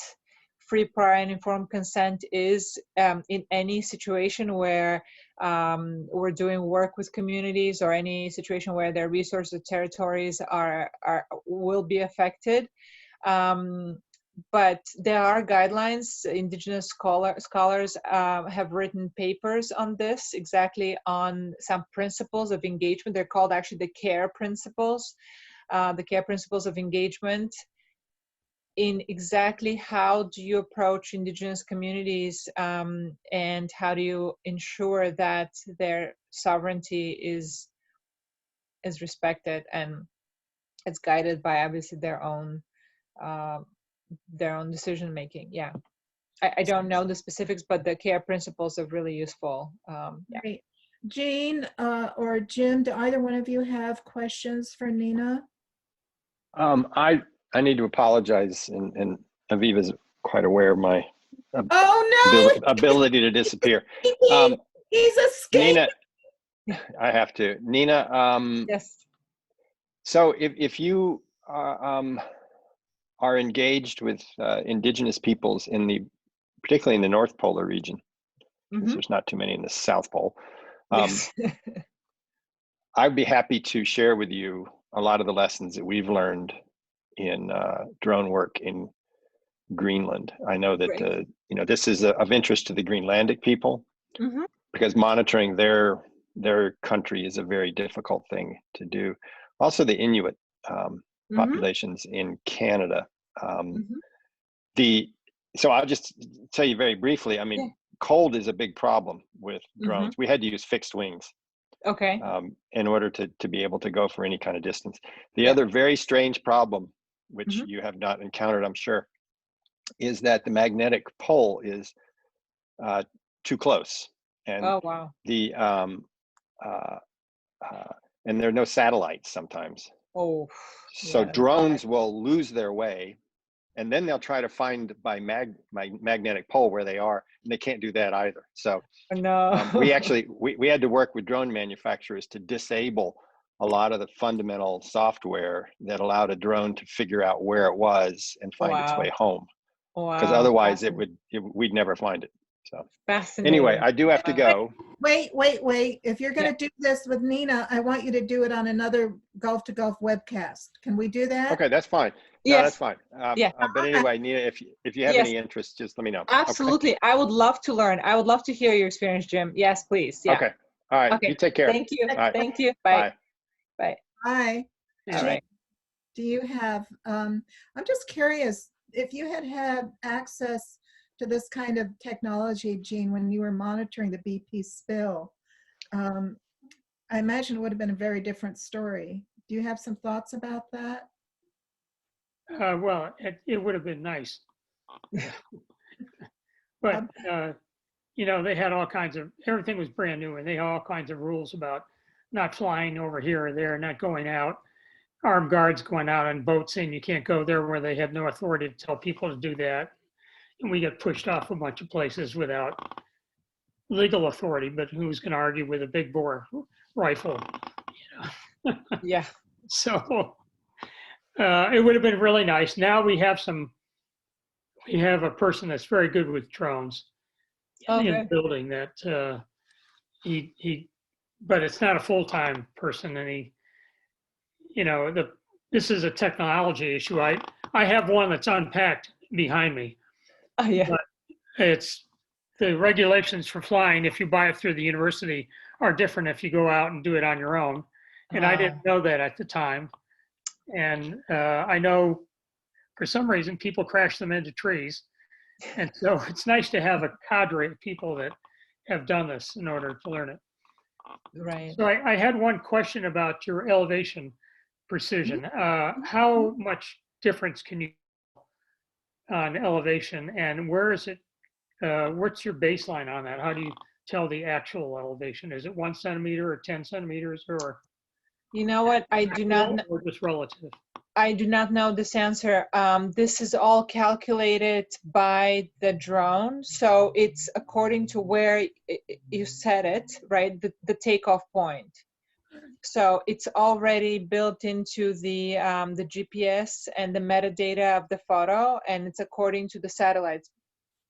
Free, prior, and informed consent is in any situation where we're doing work with communities, or any situation where their resources, territories will be affected. But there are guidelines. Indigenous scholars have written papers on this, exactly on some principles of engagement. They're called actually the CARE principles, the CARE principles of engagement, in exactly how do you approach indigenous communities and how do you ensure that their sovereignty is respected and it's guided by obviously their own decision making. Yeah, I don't know the specifics, but the CARE principles are really useful. Yeah. Great. Jean or Jim, do either one of you have questions for Nina? I need to apologize, and Aviva's quite aware of my ability to disappear. He's escaping. Nina, I have to. Nina, yes. So if you are engaged with indigenous peoples particularly in the North Polar region, because there's not too many in the South Pole, Yes. I'd be happy to share with you a lot of the lessons that we've learned in drone work in Greenland. I know that this is of interest to the Greenlandic people, because monitoring their country is a very difficult thing to do. Also, the Inuit populations in Canada. So I'll just tell you very briefly. I mean, cold is a big problem with drones. We had to use fixed wings. Okay. In order to be able to go for any kind of distance. The other very strange problem, which you have not encountered, I'm sure, is that the magnetic pole is too close. And oh, wow. And there are no satellites sometimes. Oh. So drones will lose their way, and then they'll try to find by magnetic pole where they are, and they can't do that either. So no. we actually we had to work with drone manufacturers to disable a lot of the fundamental software that allowed a drone to figure out where it was and find its way home. Because otherwise we'd never find it. So anyway, I do have to go. Wait. If you're going to do this with Nina, I want you to do it on another Gulf to Gulf webcast. Can we do that? Okay, that's fine. Yes. No, that's fine. But anyway, Nina, if you have any interest, just let me know. Absolutely. Okay. I would love to learn. I would love to hear your experience, Jim. Yes, please. Yeah. Okay. All right. Okay. You take care. Thank you. Right. Thank you. Bye. Bye. Bye. All right. Do you have, I'm just curious, if you had access to this kind of technology, Jean, when you were monitoring the BP spill, I imagine it would have been a very different story. Do you have some thoughts about that? Well, it would have been nice. But, they had all kinds of, everything was brand new, and they had all kinds of rules about not flying over here or there, not going out. Armed guards going out on boats saying you can't go there, where they had no authority to tell people to do that. And we got pushed off a bunch of places without legal authority, but who's going to argue with a big bore rifle? Yeah. So it would have been really nice. Now we have a person that's very good with drones in the building that but it's not a full-time person, and this is a technology issue. I have one that's unpacked behind me. Oh, yeah. But it's the regulations for flying, if you buy it through the university, are different if you go out and do it on your own. And I Wow. didn't know that at the time. And I know for some reason people crash them into trees. And so it's nice to have a cadre of people that have done this in order to learn it. Right. So I had one question about your elevation precision. How much difference can you on elevation, and where is it? What's your baseline on that? How do you tell the actual elevation? Is it 1 centimeter or 10 centimeters, or You know what? I do not know. or just relative? I do not know this answer. This is all calculated by the drone. So it's according to where you set it, right? The takeoff point. So it's already built into the GPS and the metadata of the photo, and it's according to the satellites.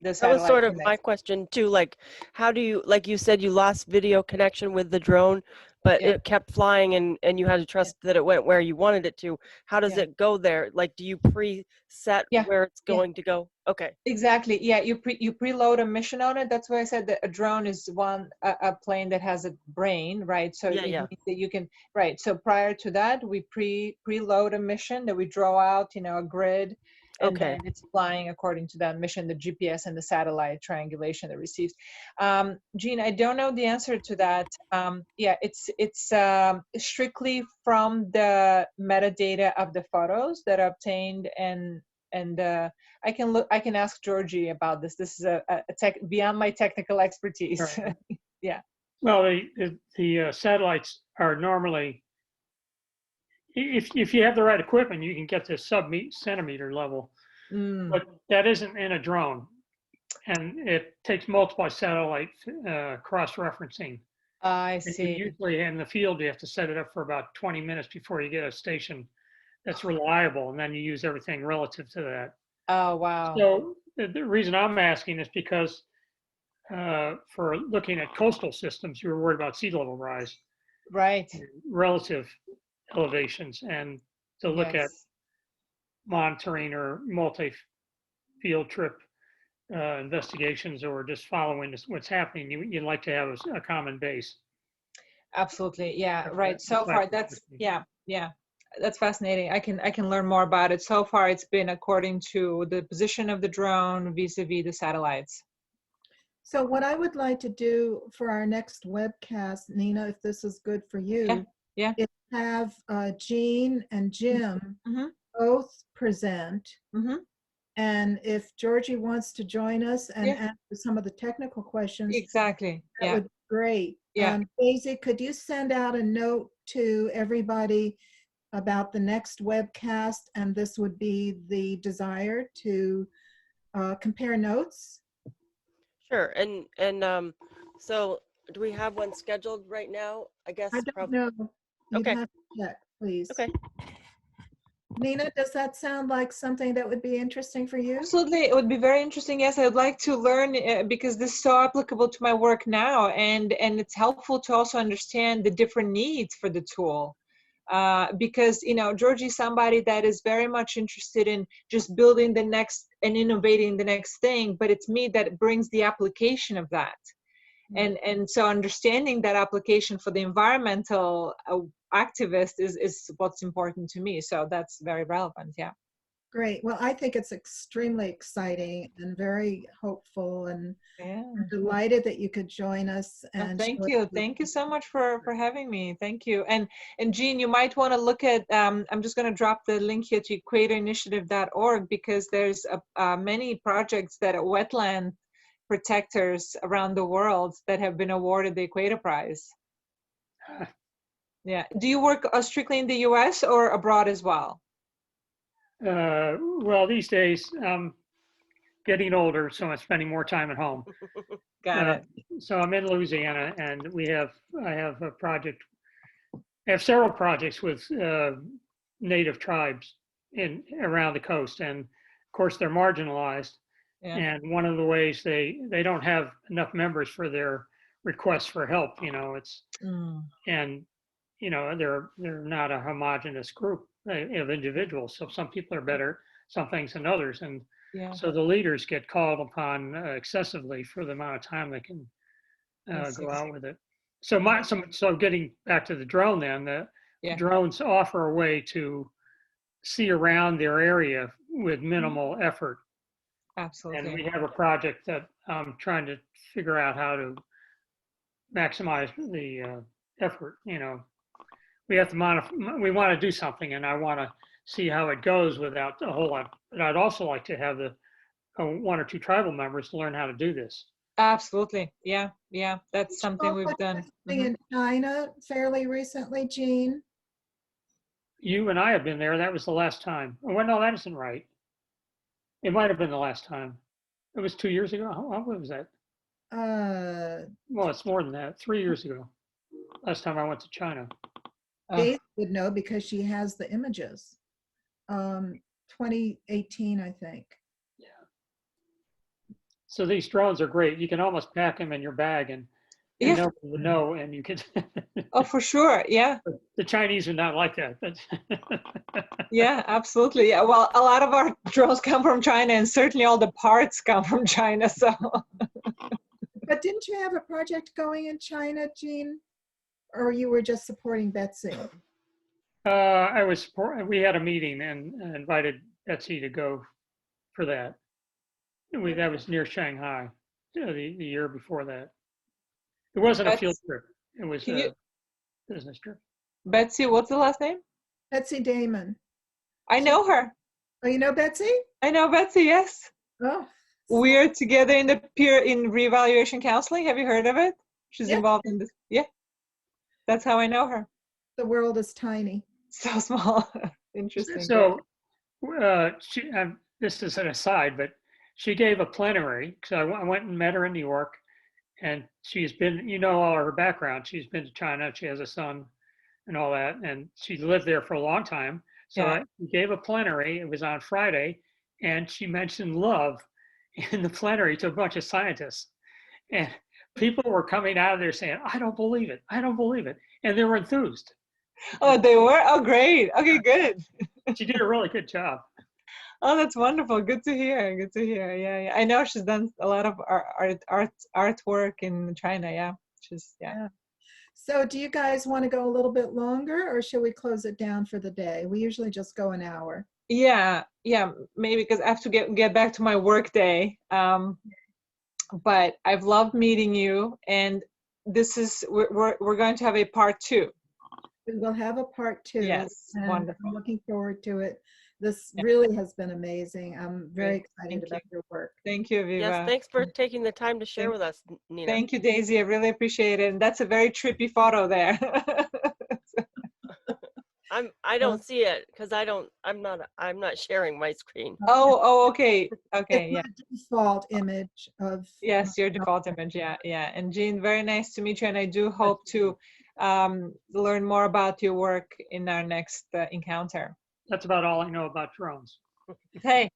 That was sort of my question too. Like, how do you, like you said, you lost video connection with the drone, but it kept flying and you had to trust that it went where you wanted it to. How does it go there? Like, do you preset where it's going to go? Okay. Exactly. Yeah, you preload a mission on it. That's why I said that a drone is a plane that has a brain, right? So it means that you can, right. So prior to that, we preload a mission that we draw out, a grid. And then it's flying according to that mission, the GPS and the satellite triangulation that receives. Jean, I don't know the answer to that. It's strictly from the metadata of the photos that are obtained, and I can ask Georgie about this. This is a tech beyond my technical expertise. Right. Yeah. Well, the satellites are normally, if you have the right equipment, you can get to sub-centimeter level, but that isn't in a drone, and it takes multiple satellite cross-referencing. I And see. usually in the field, you have to set it up for about 20 minutes before you get a station that's reliable, and then you use everything relative to that. Oh, wow. So the reason I'm asking is because for looking at coastal systems, you were worried about sea level rise. Right. Relative elevations, and to look at monitoring or multi-field trip investigations, or just following what's happening, you'd like to have a common base. Absolutely. Yeah. Right. So far, that's that's fascinating. I can learn more about it. So far, it's been according to the position of the drone vis-a-vis the satellites. So what I would like to do for our next webcast, Nina, if this is good for you, is have Jean and Jim both present. And if Georgie wants to join us and answer some of the technical questions, exactly, that would be great. Yeah. Daisy, could you send out a note to everybody about the next webcast? And this would be the desire to compare notes. Sure. And so do we have one scheduled right now? I guess. I don't know. You'd Okay. have to check, please. Okay. Nina, does that sound like something that would be interesting for you? Absolutely, it would be very interesting. Yes, I would like to learn because this is so applicable to my work now, and it's helpful to also understand the different needs for the tool. Because Georgie's somebody that is very much interested in just building the next and innovating the next thing, but it's me that brings the application of that. And so understanding that application for the environmental activist is what's important to me. So that's very relevant. Yeah. Great. Well, I think it's extremely exciting and very hopeful, and I'm delighted that you could join us. And thank you. Thank you so much for having me. Thank you. And Jean, you might want to look at, I'm just going to drop the link here to equatorinitiative.org, because there's many projects that are wetland protectors around the world that have been awarded the Equator Prize. Yeah. Do you work strictly in the US or abroad as well? Well, these days I'm getting older, so I'm spending more time at home. Got it. So I'm in Louisiana, and I have a project. I have several projects with native tribes around the coast, and of course they're marginalized. Yeah. And one of the ways they don't have enough members for their requests for help, it's and they're not a homogenous group of individuals. So some people are better some things than others, and so the leaders get called upon excessively for the amount of time they can go out with it. So so getting back to the drone, then Yeah. drones offer a way to see around their area with minimal effort. Absolutely. And we have a project that I'm trying to figure out how to maximize the effort. You know, we have to we want to do something, and I want to see how it goes without a whole lot. But I'd also like to have the one or two tribal members learn how to do this. Absolutely. Yeah. Yeah. That's something we've done. In China fairly recently, Jean. You and I have been there. That was the last time. Oh, well, no, that isn't right. It might have been the last time. It was 2 years ago. How was that? Well, it's more than that. 3 years ago. Last time I went to China. Daisy would know because she has the images. 2018, I think. So these drones are great. You can almost pack them in your bag and nobody would know, and you can. Oh, for sure. Yeah. The Chinese are not like that. Yeah, absolutely. Yeah. Well, a lot of our drones come from China, and certainly all the parts come from China. So. But didn't you have a project going in China, Jean? Or you were just supporting Betsy? We had a meeting and invited Betsy to go for that. That was near Shanghai, the year before that. It wasn't a field trip. It was a business trip. Betsy, what's the last name? Betsy Damon. I know her. Oh, you know Betsy? I know Betsy, yes. Oh. We're together in the peer in reevaluation counseling. Have you heard of it? She's involved in this. Yeah. That's how I know her. The world is tiny. So small. Interesting. So this is an aside, but she gave a plenary, because I went and met her in New York, and she's been, you know, all her background. She's been to China, she has a son and all that, and she lived there for a long time. So I gave a plenary, it was on Friday, and she mentioned love in the plenary to a bunch of scientists. And people were coming out of there saying, I don't believe it, I don't believe it. And they were enthused. Oh, they were? Oh, great. Okay, good. She did a really good job. Oh, that's wonderful. Good to hear. Good to hear. Yeah, yeah. I know she's done a lot of artwork in China. Yeah, So do you guys want to go a little bit longer, or should we close it down for the day? We usually just go an hour. Yeah, maybe because I have to get back to my work day. But I've loved meeting you, and we're going to have a part 2. We'll have a part 2. Yes, wonderful. I'm looking forward to it. This really has been amazing. I'm very excited about your work. Thank you, Viva. Yes, thanks for taking the time to share with us, Nina. Thank you, Daisy. I really appreciate it. And that's a very trippy photo there. I don't see it because I'm not sharing my screen. Oh, okay. Okay, yeah. Default image of. Yes, your default image. Yeah. And Jean, very nice to meet you. And I do hope to learn more about your work in our next encounter. That's about all I know about drones. Hey.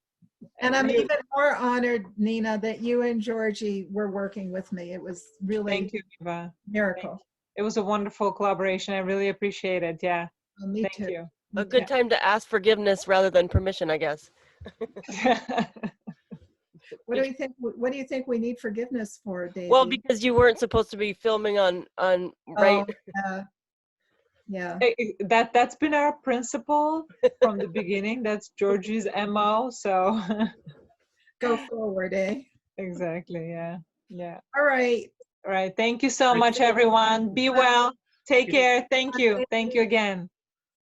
And I'm even more honored, Nina, that you and Georgie were working with me. It was really Thank you, Viva. Miracle. It was a wonderful collaboration. I really appreciate it. Yeah. Well, me Thank too. you. A good time to ask forgiveness rather than permission, I guess. What do you think? What do you think we need forgiveness for, Daisy? Well, because you weren't supposed to be filming on right. Yeah. That's been our principle from the beginning. That's Georgie's MO. So go forward, eh? Exactly. Yeah. Yeah. All right. All right. Thank you so much, everyone. Be well. Take care. Thank you. Thank you again.